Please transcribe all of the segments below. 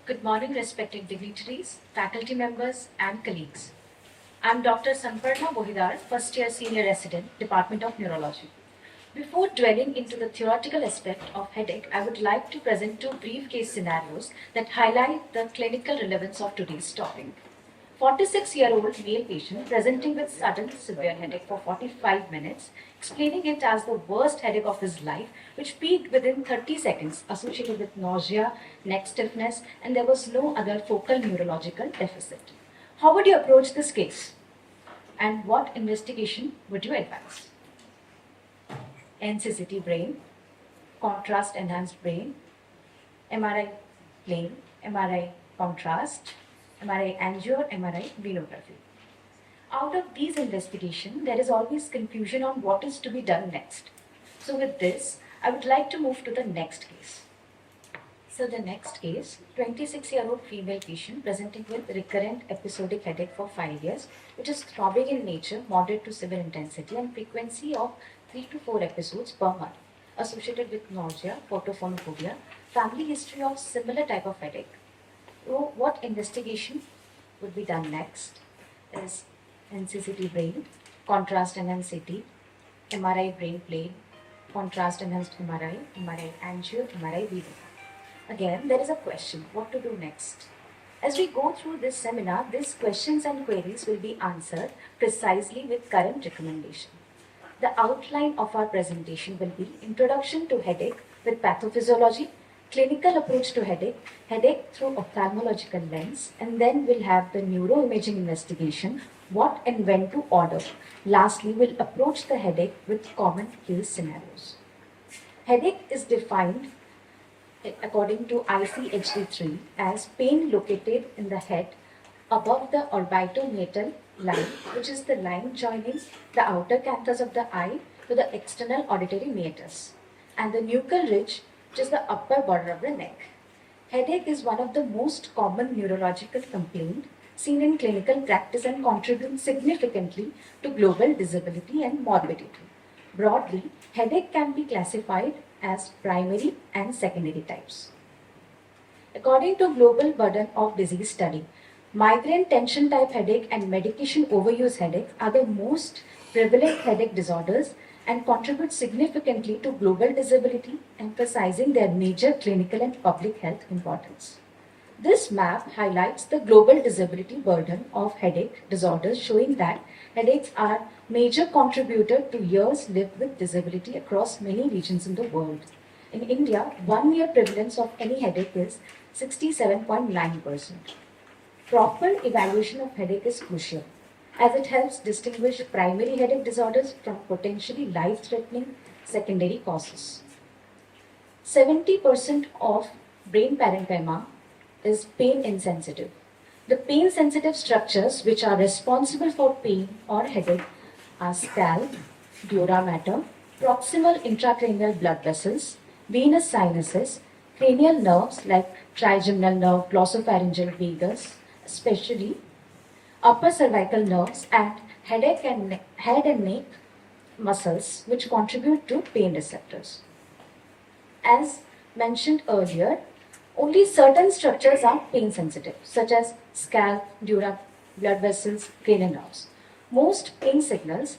Good morning, respected dignitaries, faculty members, and colleagues. I'm Dr. Samparna Bohidar, first year senior resident, Department of Neurology. Before dwelling into the theoretical aspect of headache, I would like to present two brief case scenarios that highlight the clinical relevance of today's topic. 46-year-old male patient presenting with sudden severe headache for 45 minutes, explaining it as the worst headache of his life, which peaked within 30 seconds, associated with nausea, neck stiffness, and there was no other focal neurological deficit. How would you approach this case? And what investigation would you advise? NCCT brain, contrast enhanced brain, MRI plain, MRI contrast, MRI angio, or MRI venography. Out of these investigations, there is always confusion on what is to be done next. So with this, I would like to move to the next case. So the next case, 26-year-old female patient presenting with recurrent episodic headache for 5 years, which is throbbing in nature, moderate to severe intensity and frequency of 3 to 4 episodes per month, associated with nausea, photophonophobia, family history of similar type of headache. So what investigation would be done next is NCCT brain, contrast enhanced CT, MRI brain plane, contrast enhanced MRI, MRI angio, MRI video. Again, there is a question, what to do next? As we go through this seminar, these questions and queries will be answered precisely with current recommendation. The outline of our presentation will be Introduction to Headache with Pathophysiology, Clinical Approach to Headache, Headache through Ophthalmological Lens, and then we'll have the neuroimaging investigation, what and when to order. Lastly, we'll approach the headache with common case scenarios. Headache is defined according to ICHD-3 as pain located in the head above the orbitomeatal line, which is the line joining the outer canthus of the eye to the external auditory meatus, and the nuchal ridge, which is the upper border of the neck. Headache is one of the most common neurological complaints seen in clinical practice and contributes significantly to global disability and morbidity. Broadly, headache can be classified as primary and secondary types. According to Global Burden of Disease Study, migraine tension type headache and medication overuse headache are the most prevalent headache disorders and contribute significantly to global disability, emphasizing their major clinical and public health importance. This map highlights the global disability burden of headache disorders, showing that headaches are major contributor to years lived with disability across many regions in the world. In India, 1 year prevalence of any headache is 67.9%. Proper evaluation of headache is crucial, as it helps distinguish primary headache disorders from potentially life-threatening secondary causes. 70% of brain parenchyma is pain insensitive. The pain sensitive structures which are responsible for pain or headache are scalp, dura mater, proximal intracranial blood vessels, venous sinuses, cranial nerves like trigeminal nerve, glossopharyngeal vagus, especially upper cervical nerves, and headache and head and neck muscles which contribute to pain receptors. As mentioned earlier, only certain structures are pain sensitive, such as scalp, dura, blood vessels, cranial nerves. Most pain signals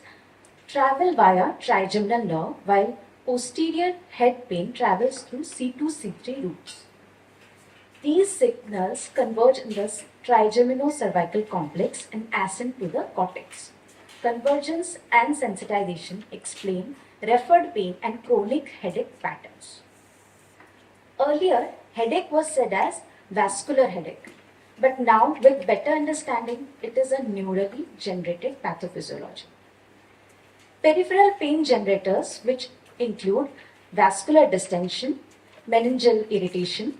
travel via trigeminal nerve, while posterior head pain travels through C2, C3 routes. These signals converge in the trigeminocervical complex and ascend to the cortex. Convergence and sensitization explain referred pain and chronic headache patterns. Earlier, headache was said as vascular headache, but now with better understanding, it is a neurally generated pathophysiology. Peripheral pain generators, which include vascular distension, meningeal irritation,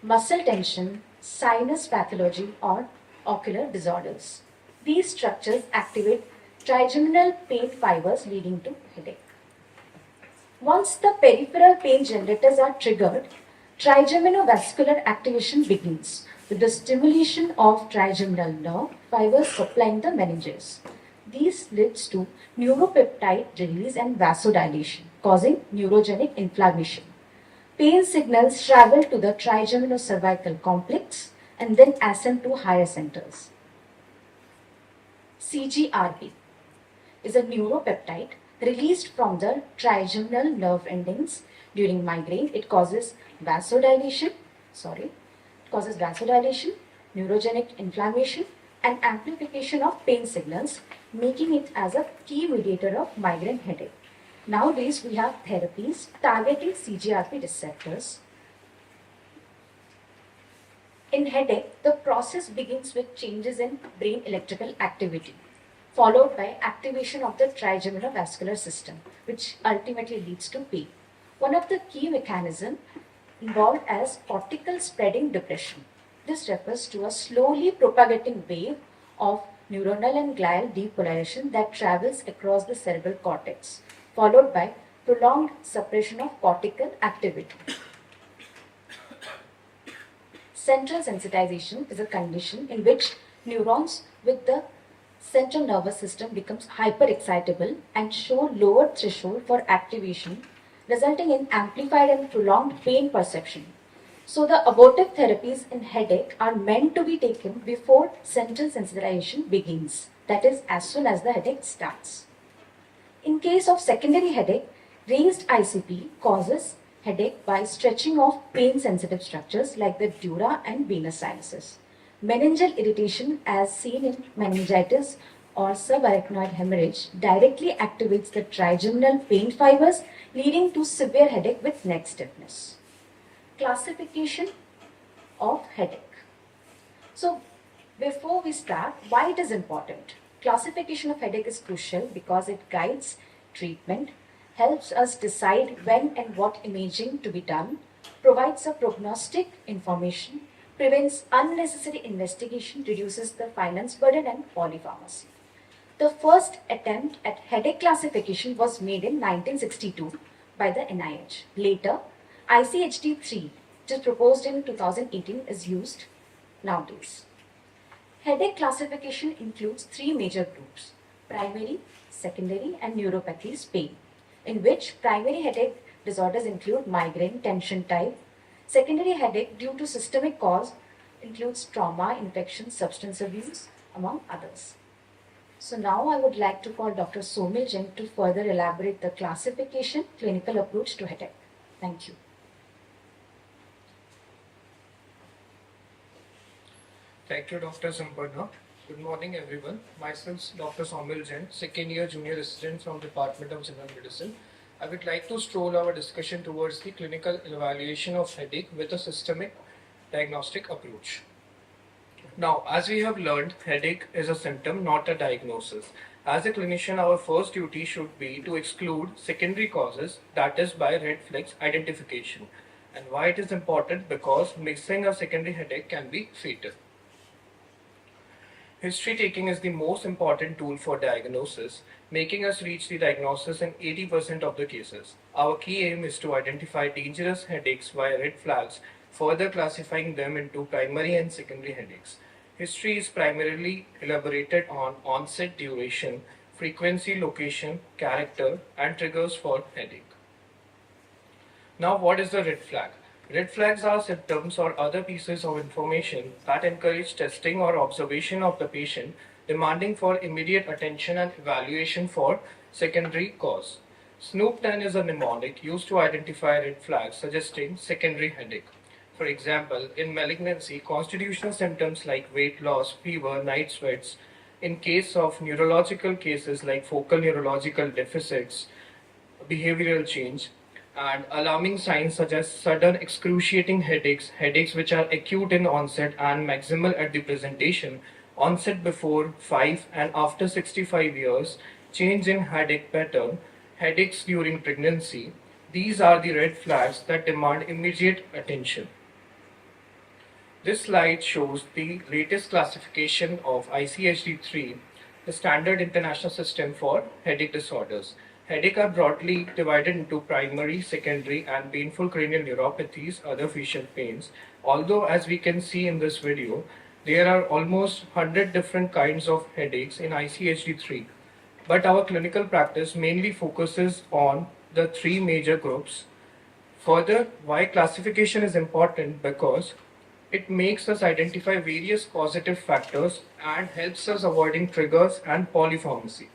muscle tension, sinus pathology, or ocular disorders. These structures activate trigeminal pain fibers leading to headache. Once the peripheral pain generators are triggered, trigeminovascular activation begins with the stimulation of trigeminal nerve fibers supplying the meninges. This leads to neuropeptide release and vasodilation, causing neurogenic inflammation. pain signals travel to the trigeminal-cervical complex and then ascend to higher centers. CGRP is a neuropeptide released from the trigeminal nerve endings during migraine. It causes vasodilation, neurogenic inflammation, and amplification of pain signals, making it as a key mediator of migraine headache. Nowadays, we have therapies targeting CGRP receptors. In headache, the process begins with changes in brain electrical activity, followed by activation of the trigeminal vascular system, which ultimately leads to pain. One of the key mechanisms involved as cortical spreading depression. This refers to a slowly propagating wave of neuronal and glial depolarization that travels across the cerebral cortex, followed by prolonged suppression of cortical activity. Central sensitization is a condition in which neurons with the central nervous system becomes hyperexcitable and show lower threshold for activation, resulting in amplified and prolonged pain perception. So the abortive therapies in headache are meant to be taken before central sensitization begins, that is, as soon as the headache starts. In case of secondary headache, raised ICP causes headache by stretching of pain-sensitive structures like the dura and venous sinuses. Meningeal irritation, as seen in meningitis or subarachnoid hemorrhage, directly activates the trigeminal pain fibers, leading to severe headache with neck stiffness. Classification of headache. So, before we start, why it is important? Classification of headache is crucial because it guides treatment, helps us decide when and what imaging to be done, provides a prognostic information, prevents unnecessary investigation, reduces the finance burden and polypharmacy. The first attempt at headache classification was made in 1962 by the NIH. Later, ICHD-3, which is proposed in 2018, is used nowadays. Headache classification includes three major groups: primary, secondary and neuropathies pain, in which primary headache disorders include migraine, tension type. Secondary headache due to systemic cause includes trauma, infection, substance abuse, among others. So now I would like to call Dr. Somil Jain to further elaborate the classification clinical approach to headache. Thank you. Thank you, Dr. Samparna. Good morning, everyone. Myself, Dr. Somil Jain, second year junior assistant from Department of General Medicine. I would like to stroll our discussion towards the clinical evaluation of headache with a systemic diagnostic approach. Now, as we have learned, headache is a symptom, not a diagnosis. As a clinician, our first duty should be to exclude secondary causes, that is by red flags identification. And why it is important? Because missing a secondary headache can be fatal. History taking is the most important tool for diagnosis, making us reach the diagnosis in 80% of the cases. Our key aim is to identify dangerous headaches via red flags, further classifying them into primary and secondary headaches. History is primarily elaborated on onset, duration, frequency, location, character, and triggers for headache. Now, what is the red flag? Red flags are symptoms or other pieces of information that encourage testing or observation of the patient, demanding for immediate attention and evaluation for secondary cause. Snoop 10 is a mnemonic used to identify red flags suggesting secondary headache. For example, in malignancy, constitutional symptoms like weight loss, fever, night sweats. In case of neurological cases like focal neurological deficits, behavioral change, and alarming signs such as sudden excruciating headaches, headaches which are acute in onset and maximal at the presentation, onset before 5 and after 65 years, change in headache pattern, headaches during pregnancy. These are the red flags that demand immediate attention. This slide shows the latest classification of ICHD-3, the standard international system for headache disorders. Headache are broadly divided into primary, secondary, and painful cranial neuropathies, other facial pains. Although, as we can see in this video, there are almost 100 different kinds of headaches in ICHD-3. But our clinical practice mainly focuses on the three major groups: Further, why classification is important? Because it makes us identify various causative factors and helps us avoiding triggers and polypharmacy.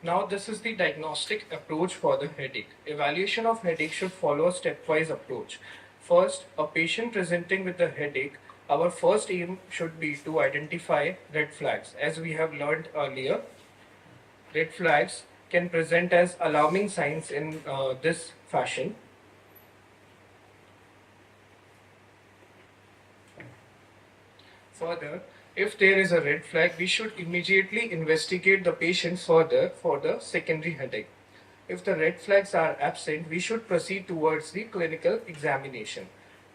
Now, this is the diagnostic approach for the headache. Evaluation of headache should follow a stepwise approach. First, a patient presenting with a headache, our first aim should be to identify red flags. As we have learned earlier, red flags can present as alarming signs in this fashion. Further, if there is a red flag, we should immediately investigate the patient further for the secondary headache. If the red flags are absent, we should proceed towards the clinical examination.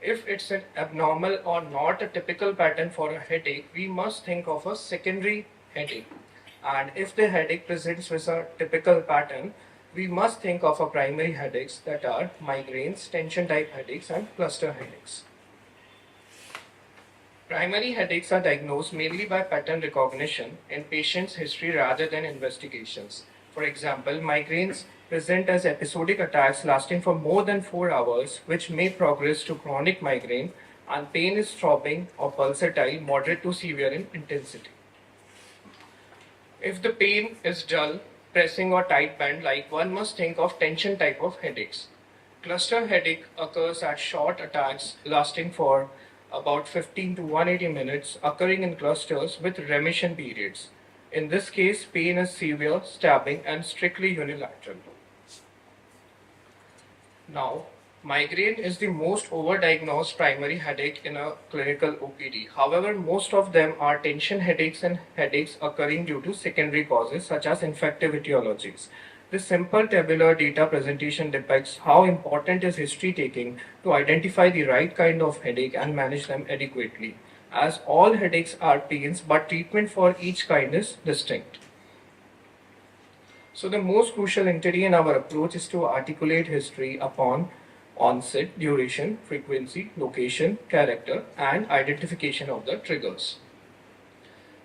If it's an abnormal or not a typical pattern for a headache, we must think of a secondary headache. And if the headache presents with a typical pattern, we must think of a primary headaches, that are migraines, tension type headaches and cluster headaches. Primary headaches are diagnosed mainly by pattern recognition in patient's history rather than investigations. For example, migraines present as episodic attacks lasting for more than 4 hours, which may progress to chronic migraine, and pain is throbbing or pulsatile, moderate to severe in intensity. If the pain is dull, pressing or tight band-like, one must think of tension type of headaches. Cluster headache occurs at short attacks lasting for about 15 to 180 minutes, occurring in clusters with remission periods. In this case, pain is severe, stabbing, and strictly unilateral. Now, migraine is the most overdiagnosed primary headache in a clinical OPD. However, most of them are tension headaches and headaches occurring due to secondary causes such as infective etiologies. This simple tabular data presentation depicts how important is history taking to identify the right kind of headache and manage them adequately, as all headaches are pains but treatment for each kind is distinct. So the most crucial entity in our approach is to articulate history upon onset, duration, frequency, location, character, and identification of the triggers.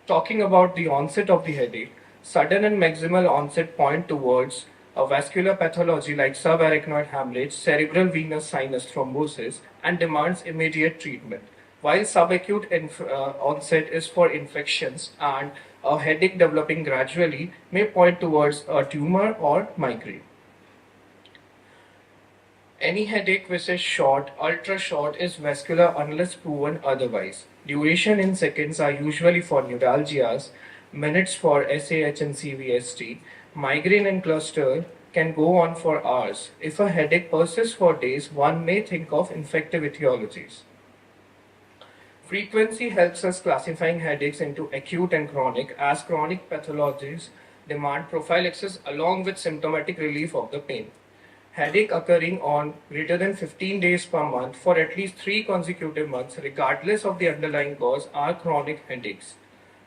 Talking about the onset of the headache, sudden and maximal onset point towards a vascular pathology like subarachnoid hemorrhage, cerebral venous sinus thrombosis, and demands immediate treatment. While subacute onset is for infections and a headache developing gradually may point towards a tumor or migraine. Any headache which is short, ultra short, is vascular unless proven otherwise. Duration in seconds are usually for neuralgias, minutes for SAH and CVST. Migraine and cluster can go on for hours. If a headache persists for days, one may think of infective etiologies. Frequency helps us classifying headaches into acute and chronic, as chronic pathologies demand prophylaxis along with symptomatic relief of the pain. Headache occurring on greater than 15 days per month for at least 3 consecutive months, regardless of the underlying cause, are chronic headaches.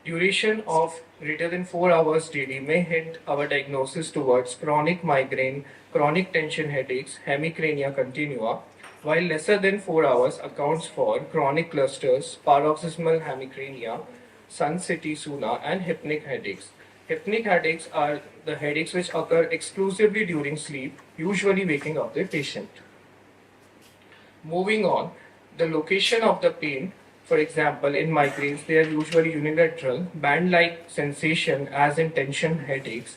Duration of greater than 4 hours daily may hint our diagnosis towards chronic migraine, chronic tension headaches, hemicrania continua, while lesser than 4 hours accounts for chronic clusters, paroxysmal hemicrania, sun city suna, and hypnic headaches. Hypnic headaches are the headaches which occur exclusively during sleep, usually waking up the patient. Moving on, the location of the pain. For example, in migraines, they are usually unilateral, band-like sensation as in tension headaches.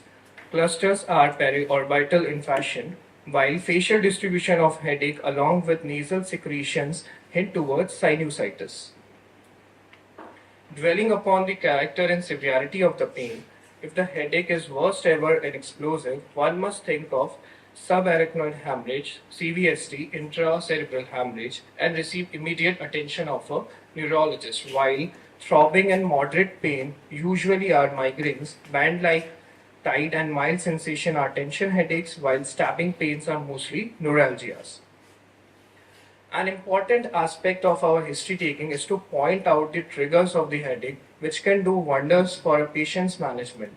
Clusters are periorbital in fashion, while facial distribution of headache along with nasal secretions hint towards sinusitis. Dwelling upon the character and severity of the pain, if the headache is worst ever and explosive, one must think of subarachnoid hemorrhage, CVST, intracerebral hemorrhage, and receive immediate attention of a neurologist, while throbbing and moderate pain usually are migraines, band-like tight and mild sensation are tension headaches, while stabbing pains are mostly neuralgias. An important aspect of our history taking is to point out the triggers of the headache, which can do wonders for a patient's management.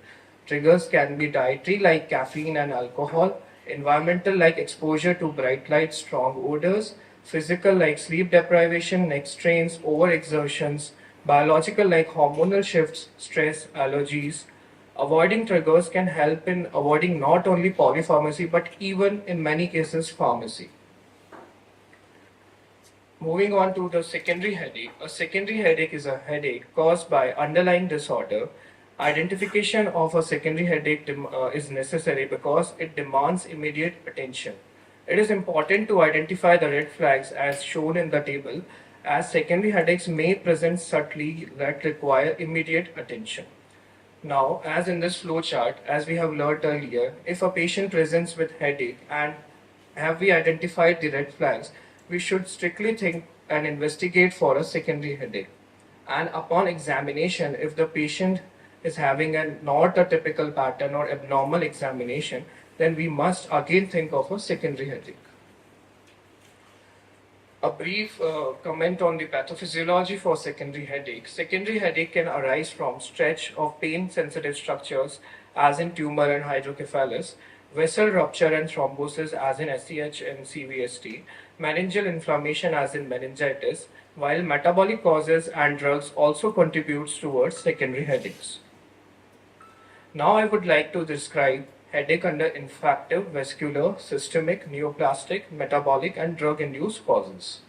Triggers can be dietary like caffeine and alcohol, environmental like exposure to bright light, strong odors, physical like sleep deprivation, neck strains, overexertions, biological like hormonal shifts, stress, allergies, Avoiding triggers can help in avoiding not only polypharmacy but even in many cases pharmacy. Moving on to the secondary headache. A secondary headache is a headache caused by underlying disorder. Identification of a secondary headache is necessary because it demands immediate attention. It is important to identify the red flags as shown in the table, as secondary headaches may present subtly that require immediate attention. Now, as in this flow chart, as we have learned earlier, if a patient presents with headache and have we identified the red flags, we should strictly think and investigate for a secondary headache. And upon examination, if the patient is having not a typical pattern or abnormal examination, then we must again think of a secondary headache. A brief comment on the pathophysiology for secondary headache. Secondary headache can arise from stretch of pain-sensitive structures as in tumor and hydrocephalus, vessel rupture and thrombosis as in SCH and CVST, meningeal inflammation as in meningitis, while metabolic causes and drugs also contributes towards secondary headaches. Now I would like to describe headache under infective, vascular, systemic, neoplastic, metabolic and drug-induced causes.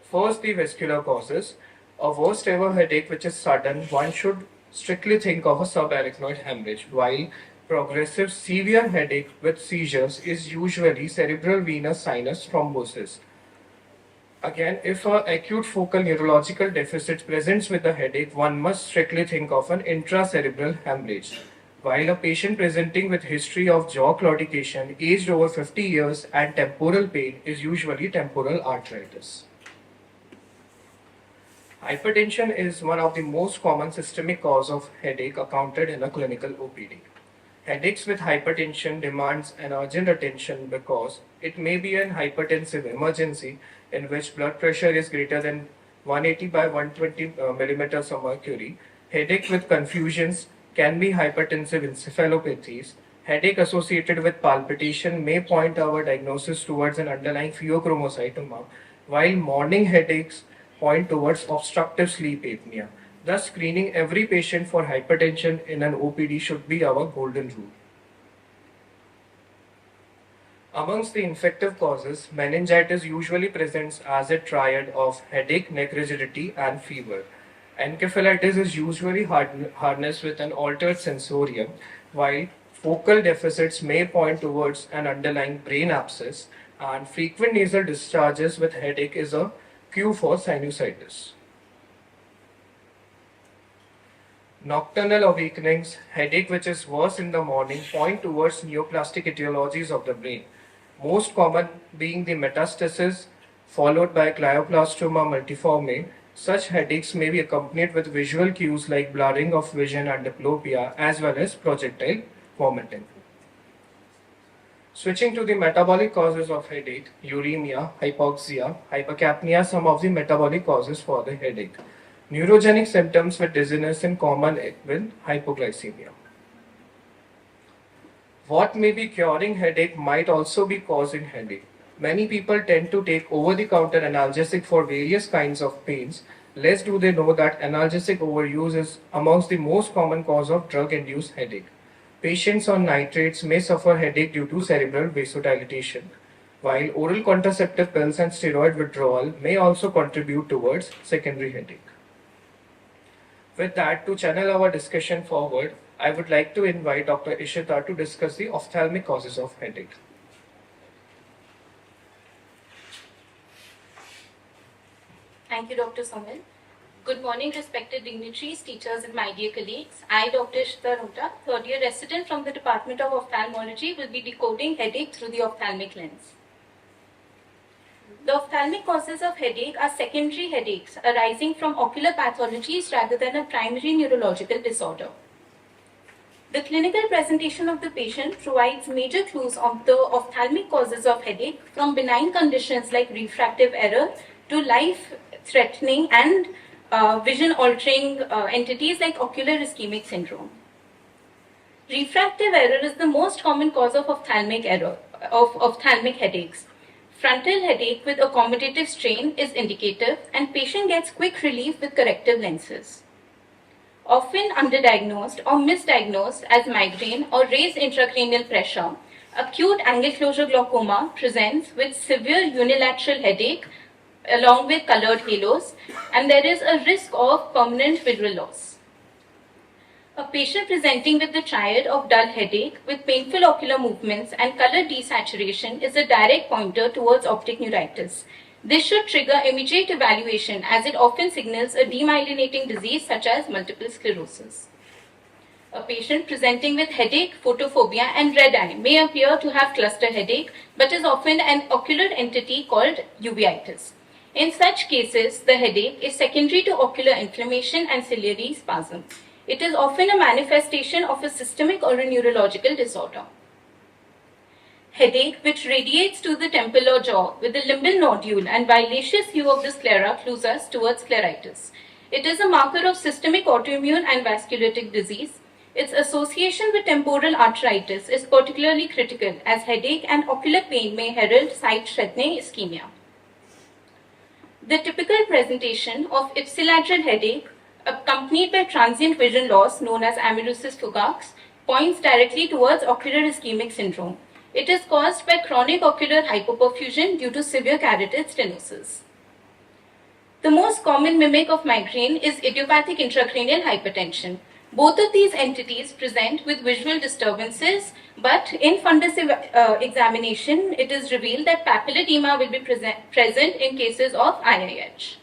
First, the vascular causes. A worst ever headache which is sudden, one should strictly think of a subarachnoid hemorrhage, while progressive severe headache with seizures is usually cerebral venous sinus thrombosis. Again, if an acute focal neurological deficit presents with a headache, one must strictly think of an intracerebral hemorrhage. While a patient presenting with history of jaw claudication, aged over 50 years and temporal pain is usually temporal arteritis. Hypertension is one of the most common systemic cause of headache accounted in a clinical OPD. Headaches with hypertension demands an urgent attention because it may be an hypertensive emergency in which blood pressure is greater than 180 by 120 millimeters of mercury. Headache with confusions can be hypertensive encephalopathies. Headache associated with palpitation may point our diagnosis towards an underlying pheochromocytoma, while morning headaches point towards obstructive sleep apnea. Thus, screening every patient for hypertension in an OPD should be our golden rule. Amongst the infective causes, meningitis usually presents as a triad of headache, neck rigidity, and fever. Encephalitis is usually harnessed with an altered sensorium, while focal deficits may point towards an underlying brain abscess, and frequent nasal discharges with headache is a cue for sinusitis. Nocturnal awakenings, headache which is worse in the morning, point towards neoplastic etiologies of the brain. Most common being the metastasis followed by glioblastoma multiforme. Such headaches may be accompanied with visual cues like blurring of vision and diplopia as well as projectile vomiting. Switching to the metabolic causes of headache, uremia, hypoxia, hypercapnia, some of the metabolic causes for the headache. Neurogenic symptoms with dizziness in common with hypoglycemia. What may be curing headache might also be causing headache. Many people tend to take over-the-counter analgesic for various kinds of pains. Less do they know that analgesic overuse is amongst the most common cause of drug-induced headache. Patients on nitrates may suffer headache due to cerebral vasodilatation, while oral contraceptive pills and steroid withdrawal may also contribute towards secondary headache. With that, to channel our discussion forward, I would like to invite Dr. Ishita to discuss the ophthalmic causes of headache. Thank you, Dr. Somil. Good morning, respected dignitaries, teachers, and my dear colleagues. I, Dr. Ishita Rota, third-year resident from the Department of Ophthalmology, will be decoding headache through the ophthalmic lens. The ophthalmic causes of headache are secondary headaches arising from ocular pathologies rather than a primary neurological disorder. The clinical presentation of the patient provides major clues on the ophthalmic causes of headache, from benign conditions like refractive error to life-threatening and vision-altering entities like ocular ischemic syndrome. Refractive error is the most common cause of ophthalmic headaches. Frontal headache with accommodative strain is indicative, and patient gets quick relief with corrective lenses. Often underdiagnosed or misdiagnosed as migraine or raised intracranial pressure, acute angle closure glaucoma presents with severe unilateral headache along with colored halos, and there is a risk of permanent visual loss. A patient presenting with the triad of dull headache with painful ocular movements and color desaturation is a direct pointer towards optic neuritis. This should trigger immediate evaluation as it often signals a demyelinating disease such as multiple sclerosis. A patient presenting with headache, photophobia and red eye may appear to have cluster headache but is often an ocular entity called uveitis. In such cases, the headache is secondary to ocular inflammation and ciliary spasm. It is often a manifestation of a systemic or a neurological disorder. Headache which radiates to the temple or jaw with a limbal nodule and violaceous hue of the sclera clues us towards scleritis. It is a marker of systemic autoimmune and vasculitic disease. Its association with temporal arteritis is particularly critical as headache and ocular pain may herald sight-threatening ischemia. The typical presentation of ipsilateral headache accompanied by transient vision loss known as amaurosis fugax points directly towards ocular ischemic syndrome. It is caused by chronic ocular hypoperfusion due to severe carotid stenosis. The most common mimic of migraine is idiopathic intracranial hypertension. Both of these entities present with visual disturbances, but in fundus examination, it is revealed that papilledema will be present in cases of IIH.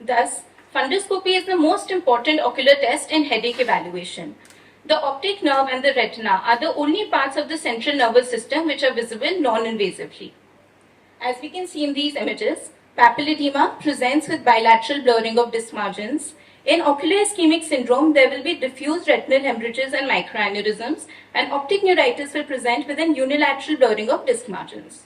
Thus, funduscopy is the most important ocular test in headache evaluation. The optic nerve and the retina are the only parts of the central nervous system which are visible non-invasively. As we can see in these images, papilledema presents with bilateral blurring of disc margins. In ocular ischemic syndrome, there will be diffuse retinal hemorrhages and microaneurysms, and optic neuritis will present with an unilateral blurring of disc margins.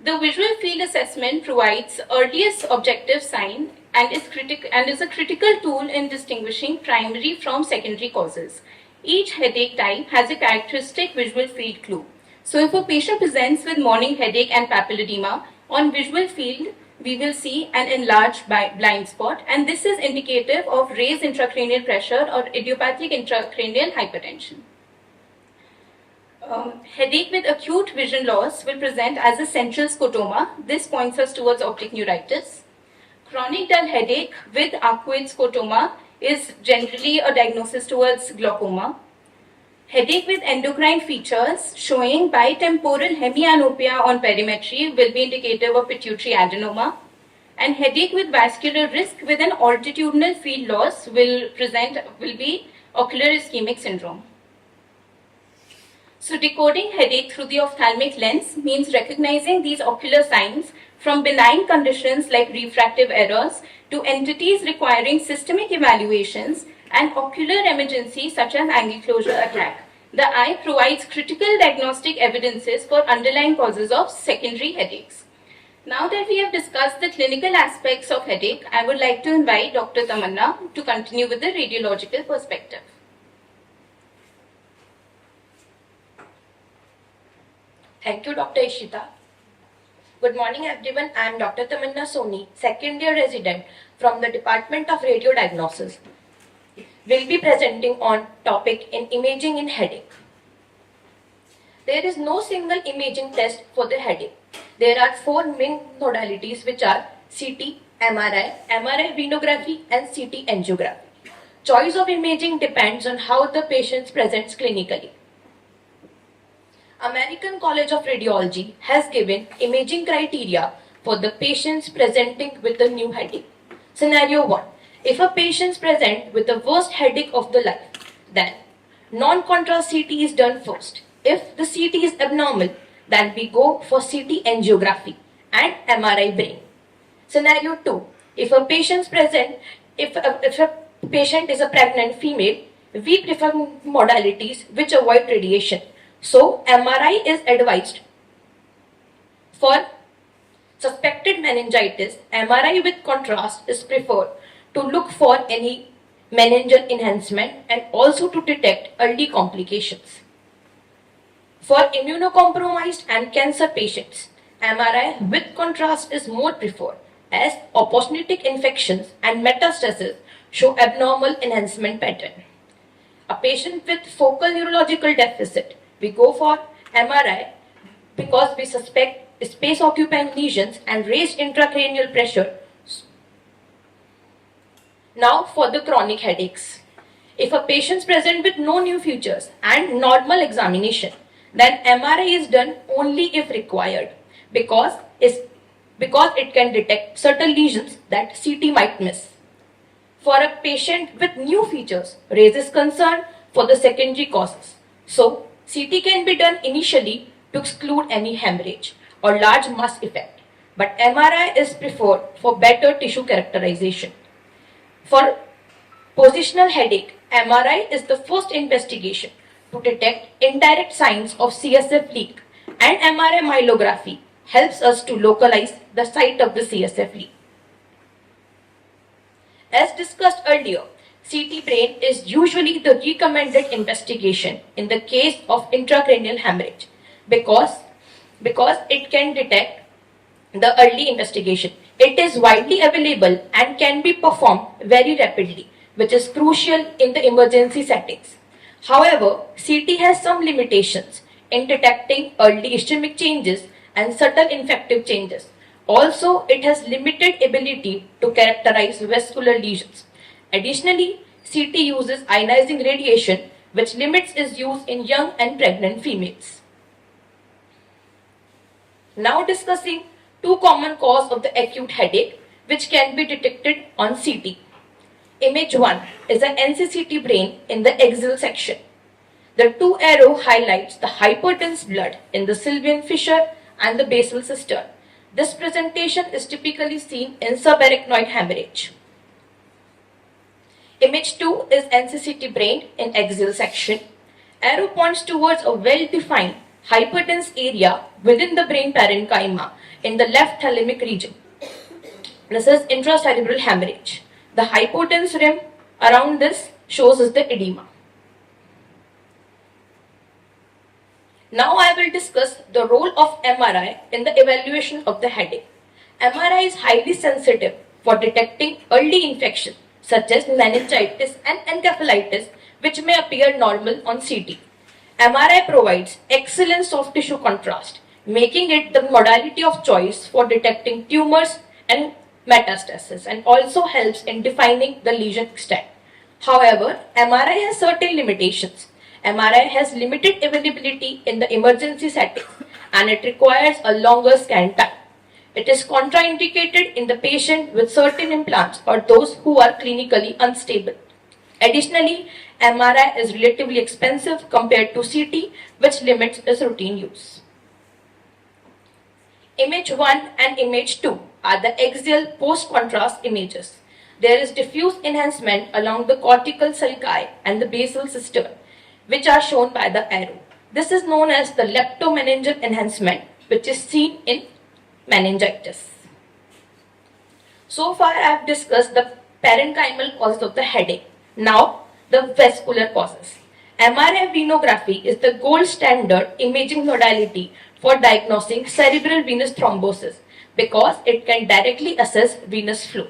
The visual field assessment provides earliest objective sign and is a critical tool in distinguishing primary from secondary causes. Each headache type has a characteristic visual field clue. So if a patient presents with morning headache and papilledema, on visual field we will see an enlarged blind spot, and this is indicative of raised intracranial pressure or idiopathic intracranial hypertension. Headache with acute vision loss will present as a central scotoma. This points us towards optic neuritis. Chronic dull headache with arcuate scotoma is generally a diagnosis towards glaucoma. Headache with endocrine features showing bitemporal hemianopia on perimetry will be indicative of pituitary adenoma. And headache with vascular risk with an altitudinal field loss will be ocular ischemic syndrome. So decoding headache through the ophthalmic lens means recognizing these ocular signs from benign conditions like refractive errors to entities requiring systemic evaluations and ocular emergency such as angle closure attack. The eye provides critical diagnostic evidences for underlying causes of secondary headaches. Now that we have discussed the clinical aspects of headache, I would like to invite Dr. Tamanna to continue with the radiological perspective. Thank you, Dr. Ishita. Good morning, everyone. I am Dr. Tamanna Soni, second year resident from the Department of Radiodiagnosis. Will be presenting on topic in imaging in headache. There is no single imaging test for the headache. There are four main modalities which are CT, MRI, MRI venography and CT angiography. Choice of imaging depends on how the patient presents clinically. American College of Radiology has given imaging criteria for the patients presenting with a new headache. Scenario 1. If a patient presents with the worst headache of the life, then non-contrast CT is done first. If the CT is abnormal, then we go for CT angiography and MRI brain. Scenario 2. If a patient is a pregnant female, we prefer modalities which avoid radiation. So MRI is advised. For suspected meningitis, MRI with contrast is preferred to look for any meningeal enhancement and also to detect early complications. For immunocompromised and cancer patients, MRI with contrast is more preferred as opportunistic infections and metastasis show abnormal enhancement pattern. A patient with focal neurological deficit, we go for MRI because we suspect space occupying lesions and raised intracranial pressure. Now for the chronic headaches. If a patient is present with no new features and normal examination, then MRI is done only if required because it can detect certain lesions that CT might miss. For a patient with new features, raises concern for the secondary causes. So, CT can be done initially to exclude any hemorrhage or large mass effect, but MRI is preferred for better tissue characterization. For positional headache, MRI is the first investigation to detect indirect signs of CSF leak, and MRI myelography helps us to localize the site of the CSF leak. As discussed earlier, CT brain is usually the recommended investigation in the case of intracranial hemorrhage because it can detect the early investigation. It is widely available and can be performed very rapidly, which is crucial in the emergency settings. However, CT has some limitations in detecting early ischemic changes and subtle infective changes. Also, it has limited ability to characterize vascular lesions. Additionally, CT uses ionizing radiation, which limits its use in young and pregnant females. Now discussing two common causes of the acute headache which can be detected on CT. Image 1 is an NCCT brain in the axial section. The two arrow highlights the hyperdense blood in the sylvian fissure and the basal cistern. This presentation is typically seen in subarachnoid hemorrhage. Image 2 is NCCT brain in axial section. Arrow points towards a well-defined hyperdense area within the brain parenchyma in the left thalamic region. This is intracerebral hemorrhage. The hypotense rim around this shows us the edema. Now I will discuss the role of MRI in the evaluation of the headache. MRI is highly sensitive for detecting early infection such as meningitis and encephalitis, which may appear normal on CT. MRI provides excellent soft tissue contrast, making it the modality of choice for detecting tumors and metastasis, and also helps in defining the lesion extent. However, MRI has certain limitations. MRI has limited availability in the emergency setting and it requires a longer scan time. It is contraindicated in the patient with certain implants or those who are clinically unstable. Additionally, MRI is relatively expensive compared to CT, which limits its routine use. Image 1 and image 2 are the axial post-contrast images. There is diffuse enhancement along the cortical sulci and the basal cistern, which are shown by the arrow. This is known as the leptomeningeal enhancement, which is seen in meningitis. So far I have discussed the parenchymal causes of the headache. Now the vascular causes. MRI venography is the gold standard imaging modality for diagnosing cerebral venous thrombosis because it can directly assess venous flow.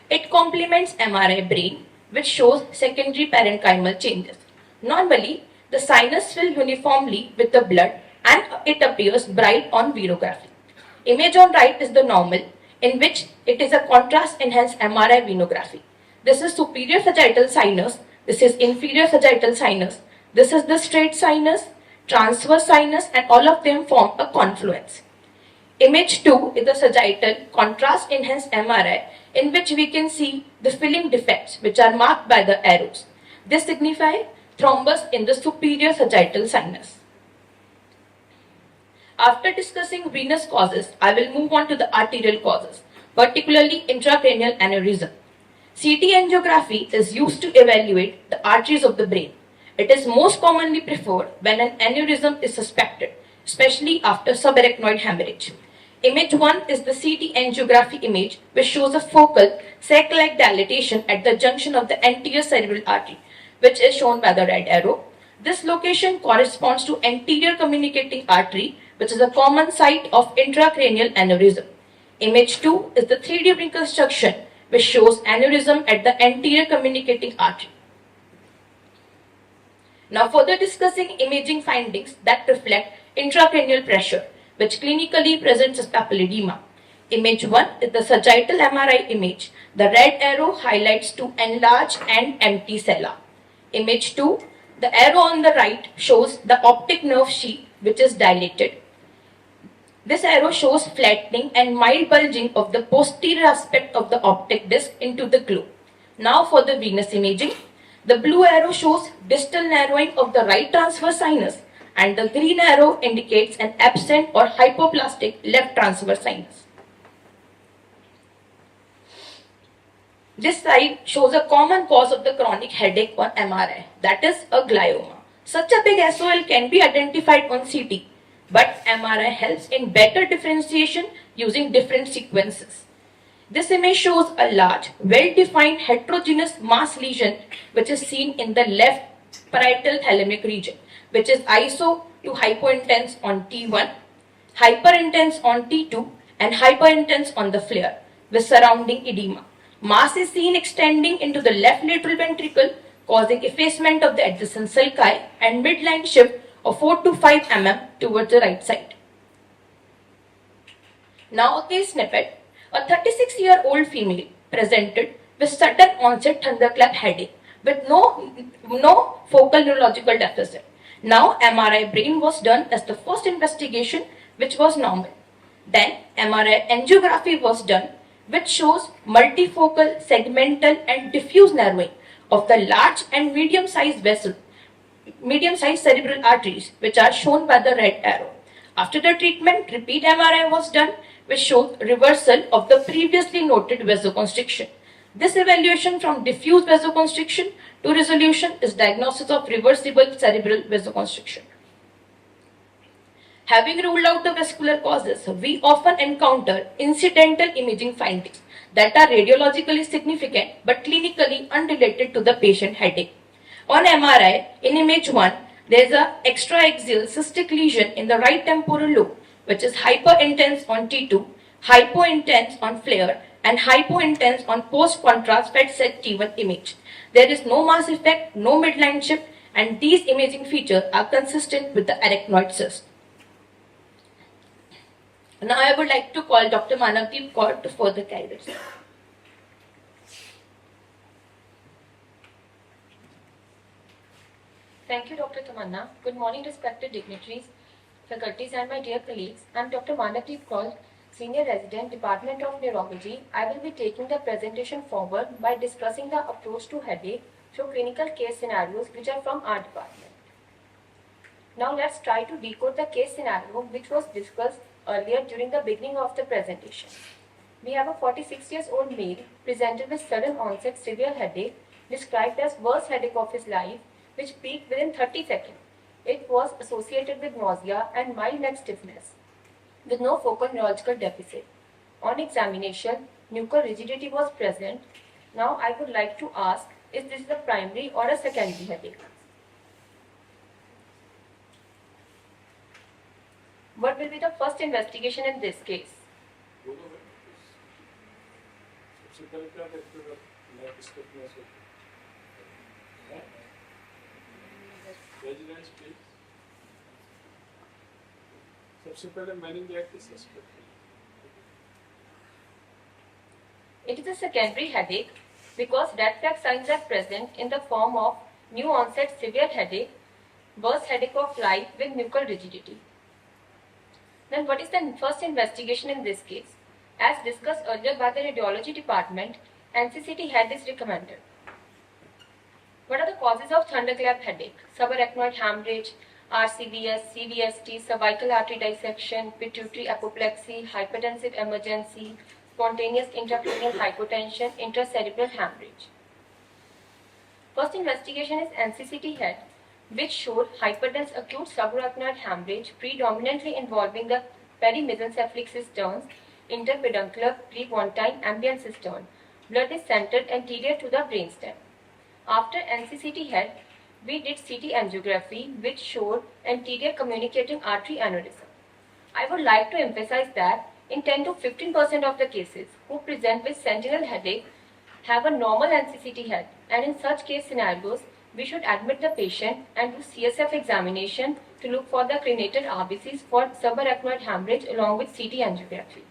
It complements MRI brain, which shows secondary parenchymal changes. Normally, the sinus fills uniformly with the blood and it appears bright on venography. Image on right is the normal, in which it is a contrast-enhanced MRI venography. This is superior sagittal sinus, this is inferior sagittal sinus, this is the straight sinus, transverse sinus, and all of them form a confluence. Image 2 is the sagittal contrast-enhanced MRI, in which we can see the filling defects which are marked by the arrows. This signifies thrombus in the superior sagittal sinus. After discussing venous causes, I will move on to the arterial causes, particularly intracranial aneurysm. CT angiography is used to evaluate the arteries of the brain. It is most commonly preferred when an aneurysm is suspected, especially after subarachnoid hemorrhage. Image 1 is the CT angiography image, which shows a focal sac-like dilatation at the junction of the anterior cerebral artery, which is shown by the red arrow. This location corresponds to anterior communicating artery, which is a common site of intracranial aneurysm. Image 2 is the 3D reconstruction, which shows aneurysm at the anterior communicating artery. Now further discussing imaging findings that reflect intracranial pressure, which clinically presents as papilledema. Image 1 is the sagittal MRI image. The red arrow highlights two enlarged and empty sella. Image 2, the arrow on the right shows the optic nerve sheath which is dilated. This arrow shows flattening and mild bulging of the posterior aspect of the optic disc into the globe. Now for the venous imaging, the blue arrow shows distal narrowing of the right transverse sinus and the green arrow indicates an absent or hypoplastic left transverse sinus. This slide shows a common cause of the chronic headache on MRI, that is a glioma. Such a big SOL can be identified on CT, but MRI helps in better differentiation using different sequences. This image shows a large, well-defined heterogeneous mass lesion which is seen in the left parietal thalamic region, which is iso to hypointense on T1, hyperintense on T2, and hyperintense on the flare, with surrounding edema. Mass is seen extending into the left lateral ventricle, causing effacement of the adjacent sulci and midline shift of 4 to 5 mm towards the right side. Now a case snippet. A 36-year-old female presented with sudden onset thunderclap headache with no focal neurological deficit. Now MRI brain was done as the first investigation, which was normal. Then MRI angiography was done, which shows multifocal, segmental and diffuse narrowing of the large and medium-sized cerebral arteries, which are shown by the red arrow. After the treatment, repeat MRI was done, which showed reversal of the previously noted vasoconstriction. This evaluation from diffuse vasoconstriction to resolution is diagnosis of reversible cerebral vasoconstriction. Having ruled out the vascular causes, we often encounter incidental imaging findings that are radiologically significant but clinically unrelated to the patient headache. On MRI, in image 1, there is an extraaxial cystic lesion in the right temporal lobe, which is hyperintense on T2, hypointense on flare, and hypointense on post-contrast PET-CT T1 image. There is no mass effect, no midline shift, and these imaging features are consistent with the arachnoid cyst. Now I would like to call Dr. Manavdeep Kaur to further guide us. Thank you, Dr. Tamanna. Good morning, respected dignitaries, faculties, and my dear colleagues. I am Dr. Manavdeep Kaur, Senior Resident, Department of Neurology. I will be taking the presentation forward by discussing the approach to headache through clinical case scenarios which are from our department. Now let's try to decode the case scenario which was discussed earlier during the beginning of the presentation. We have a 46-year-old male presented with sudden onset severe headache described as worst headache of his life, which peaked within 30 seconds. It was associated with nausea and mild neck stiffness with no focal neurological deficit. On examination, nuchal rigidity was present. Now I would like to ask, is this a primary or a secondary headache? What will be the first investigation in this case? Residence please सबसे पहले meningitis suspect. It is a secondary headache because red flag signs are present in the form of new onset severe headache, worst headache of life with nuchal rigidity. Then what is the first investigation in this case? As discussed earlier by the radiology department, NCCT head is recommended. What are the causes of thunderclap headache? Subarachnoid hemorrhage, RCVS, CVST, cervical artery dissection, pituitary apoplexy, hypertensive emergency, spontaneous intracranial hypotension, intracerebral hemorrhage. First investigation is NCCT head, which showed hyperdense acute subarachnoid hemorrhage predominantly involving the perimesencephalic cisterns, interpeduncular, prepontine, ambient cistern. Blood is centered anterior to the brainstem. After NCCT head, we did CT angiography, which showed anterior communicating artery aneurysm. I would like to emphasize that in 10 to 15% of the cases who present with sentinel headache, have a normal NCCT head, and in such case scenarios, we should admit the patient and do CSF examination to look for the cremated RBCs for subarachnoid hemorrhage along with CT angiography.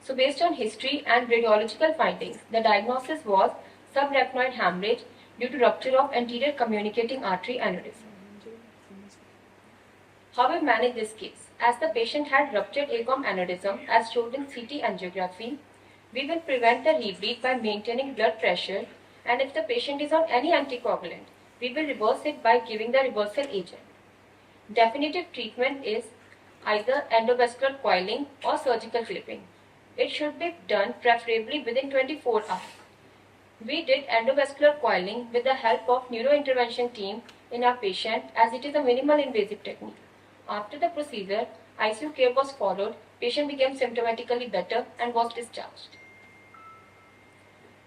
So based on history and radiological findings, the diagnosis was subarachnoid hemorrhage due to rupture of anterior communicating artery aneurysm. How we manage this case? As the patient had ruptured ACOM aneurysm as shown in CT angiography, we will prevent the rebleed by maintaining blood pressure, and if the patient is on any anticoagulant, we will reverse it by giving the reversal agent. Definitive treatment is either endovascular coiling or surgical clipping. It should be done preferably within 24 hours. We did endovascular coiling with the help of neurointervention team in our patient as it is a minimal invasive technique. After the procedure, ICU care was followed, patient became symptomatically better and was discharged.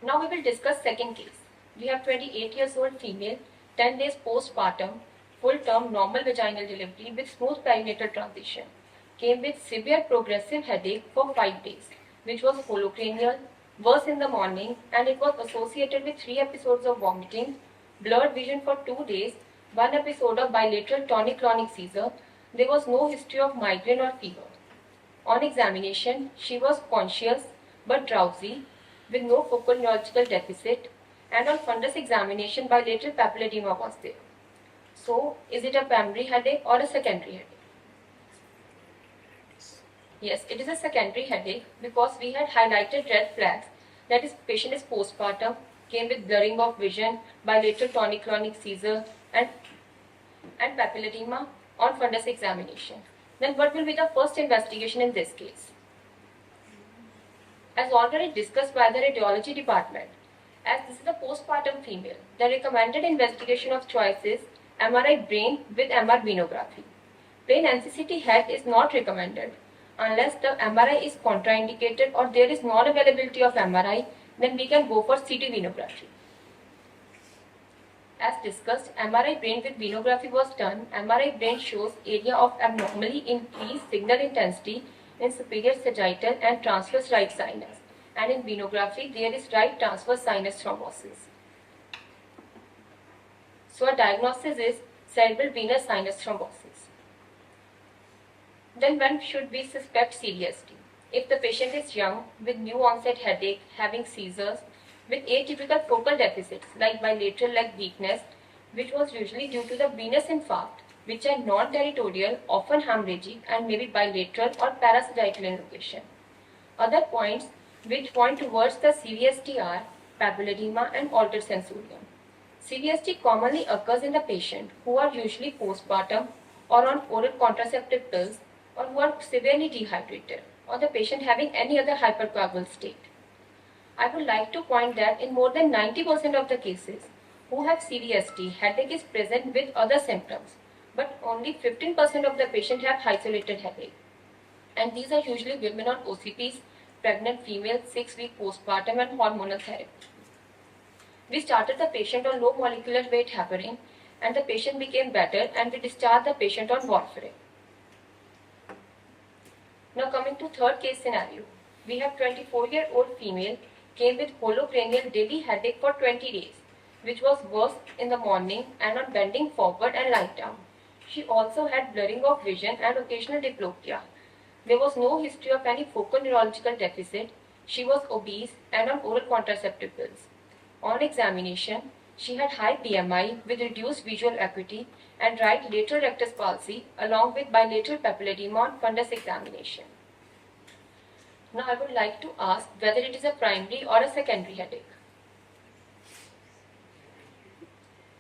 Now we will discuss second case. We have 28 years old female, 10 days postpartum, full-term normal vaginal delivery with smooth perinatal transition. Came with severe progressive headache for 5 days, which was holocranial, worse in the morning, and it was associated with 3 episodes of vomiting, blurred vision for 2 days, 1 episode of bilateral tonic-clonic seizure. There was no history of migraine or fever. On examination, she was conscious but drowsy with no focal neurological deficit, and on fundus examination bilateral papilledema was there. So, is it a primary headache or a secondary headache? Yes, it is a secondary headache because we had highlighted red flags, that is patient is postpartum, came with blurring of vision, bilateral tonic-clonic seizure and papilledema on fundus examination. Then what will be the first investigation in this case? As already discussed by the radiology department, as this is a postpartum female, the recommended investigation of choice is MRI brain with MR venography. Plain NCCT head is not recommended unless the MRI is contraindicated or there is non-availability of MRI, then we can go for CT venography. As discussed, MRI brain with venography was done. MRI brain shows area of abnormally increased signal intensity in superior sagittal and transverse right sinus, and in venography there is right transverse sinus thrombosis. So our diagnosis is cerebral venous sinus thrombosis. Then when should we suspect CVST? If the patient is young with new onset headache, having seizures, with atypical focal deficits like bilateral leg weakness, which was usually due to the venous infarct, which are non-territorial, often hemorrhagic, and maybe bilateral or parasagittal in location. Other points which point towards the CVST are papilledema and altered sensorium. CVST commonly occurs in the patient who are usually postpartum or on oral contraceptive pills or who are severely dehydrated, or the patient having any other hypercoagulable state. I would like to point that in more than 90% of the cases who have CVST, headache is present with other symptoms, but only 15% of the patient have isolated headache. And these are usually women on OCPs, pregnant females, 6-week postpartum and hormonal therapy. We started the patient on low molecular weight heparin and the patient became better, and we discharged the patient on warfarin. Now coming to third case scenario, we have 24-year-old female came with holocranial daily headache for 20 days, which was worse in the morning and on bending forward and lying down. She also had blurring of vision and occasional diplopia. There was no history of any focal neurological deficit. She was obese and on oral contraceptive pills. On examination, she had high BMI with reduced visual acuity and right lateral rectus palsy along with bilateral papilledema on fundus examination. Now I would like to ask whether it is a primary or a secondary headache.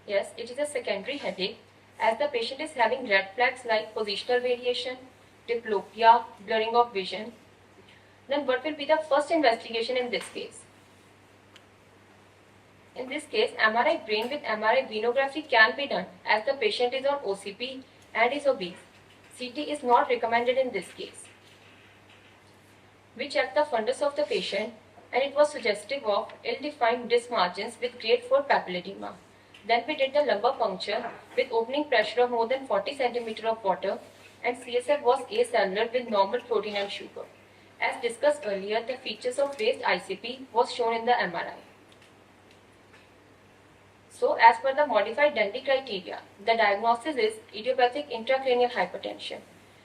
Yes, it is a secondary headache as the patient is having red flags like positional variation, diplopia, blurring of vision. Then what will be the first investigation in this case? In this case, MRI brain with MRI venography can be done as the patient is on OCP and is obese. CT is not recommended in this case. We checked the fundus of the patient and it was suggestive of ill-defined disc margins with grade 4 papilledema. Then we did the lumbar puncture with opening pressure of more than 40 cm of water, and CSF was acellular with normal protein and sugar. As discussed earlier, the features of raised ICP was shown in the MRI. So, as per the modified Dundee criteria, the diagnosis is idiopathic intracranial hypertension.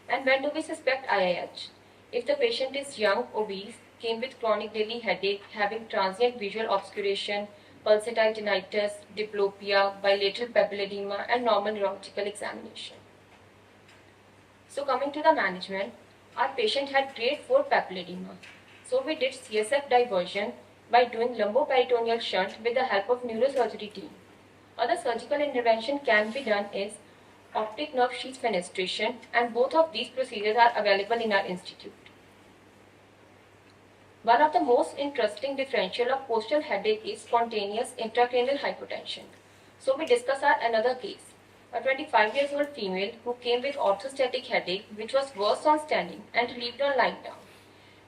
And when do we suspect IIH? If the patient is young, obese, came with chronic daily headache, having transient visual obscuration, pulsatile tinnitus, diplopia, bilateral papilledema, and normal neurological examination. So, coming to the management, our patient had grade 4 papilledema. So, we did CSF diversion by doing lumboperitoneal shunt with the help of neurosurgery team. Other surgical intervention can be done is optic nerve sheath fenestration, and both of these procedures are available in our institute. One of the most interesting differential of postural headache is spontaneous intracranial hypotension. So we discuss our another case, a 25 years old female who came with orthostatic headache which was worse on standing and relieved on lying down.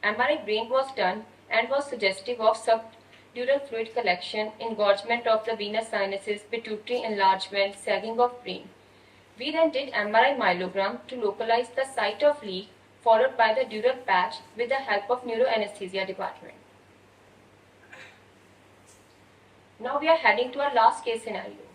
MRI brain was done and was suggestive of subdural fluid collection, engorgement of the venous sinuses, pituitary enlargement, sagging of brain. We then did MRI myelogram to localize the site of leak, followed by the dural patch with the help of neuroanesthesia department. Now we are heading to our last case scenario.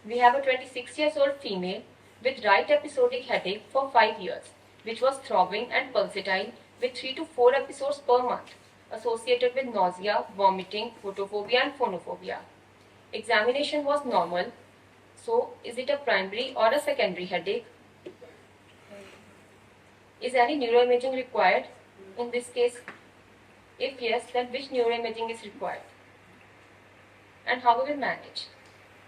We have a 26 years old female with right episodic headache for 5 years, which was throbbing and pulsatile with 3 to 4 episodes per month, associated with nausea, vomiting, photophobia and phonophobia. Examination was normal. So, is it a primary or a secondary headache? Is any neuroimaging required in this case? If yes, then which neuroimaging is required? And how we will manage?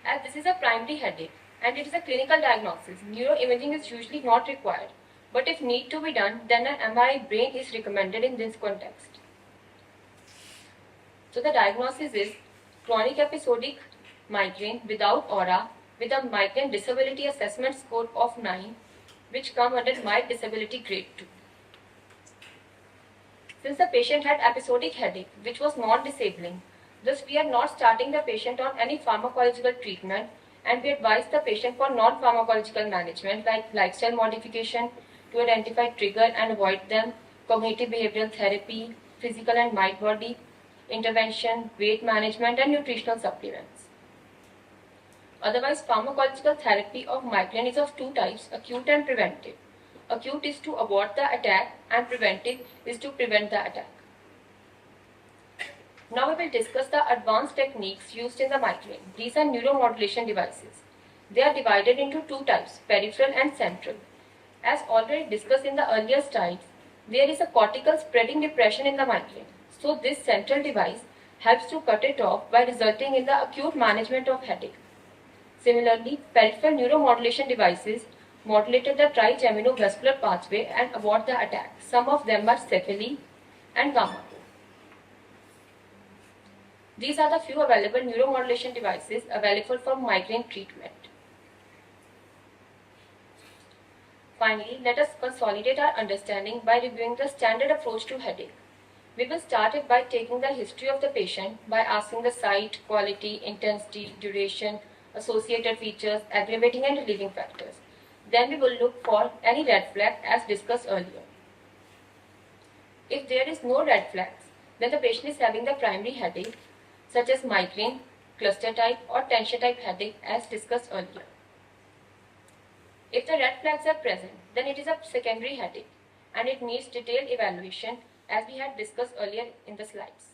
As this is a primary headache and it is a clinical diagnosis, neuroimaging is usually not required. But if need to be done, then an MRI brain is recommended in this context. So the diagnosis is chronic episodic migraine without aura with a migraine disability assessment score of 9, which come under mild disability grade 2. Since the patient had episodic headache, which was non-disabling, thus we are not starting the patient on any pharmacological treatment, and we advise the patient for non-pharmacological management like lifestyle modification to identify trigger and avoid them, cognitive behavioral therapy, physical and mind body intervention, weight management and nutritional supplements. Otherwise, pharmacological therapy of migraine is of two types, acute and preventive. Acute is to abort the attack and preventive is to prevent the attack. Now we will discuss the advanced techniques used in the migraine. These are neuromodulation devices. They are divided into two types, peripheral and central. As already discussed in the earlier slides, there is a cortical spreading depression in the migraine. So this central device helps to cut it off by resulting in the acute management of headache. Similarly, peripheral neuromodulation devices modulated the trigeminal-vascular pathway and abort the attack. Some of them are Cephali and Gamma. These are the few available neuromodulation devices available for migraine treatment. Finally, let us consolidate our understanding by reviewing the standard approach to headache. We will start it by taking the history of the patient by asking the site, quality, intensity, duration, associated features, aggravating and relieving factors. Then we will look for any red flag as discussed earlier. If there is no red flags, then the patient is having the primary headache such as migraine, cluster type or tension type headache as discussed earlier. If the red flags are present, then it is a secondary headache and it needs detailed evaluation as we had discussed earlier in the slides.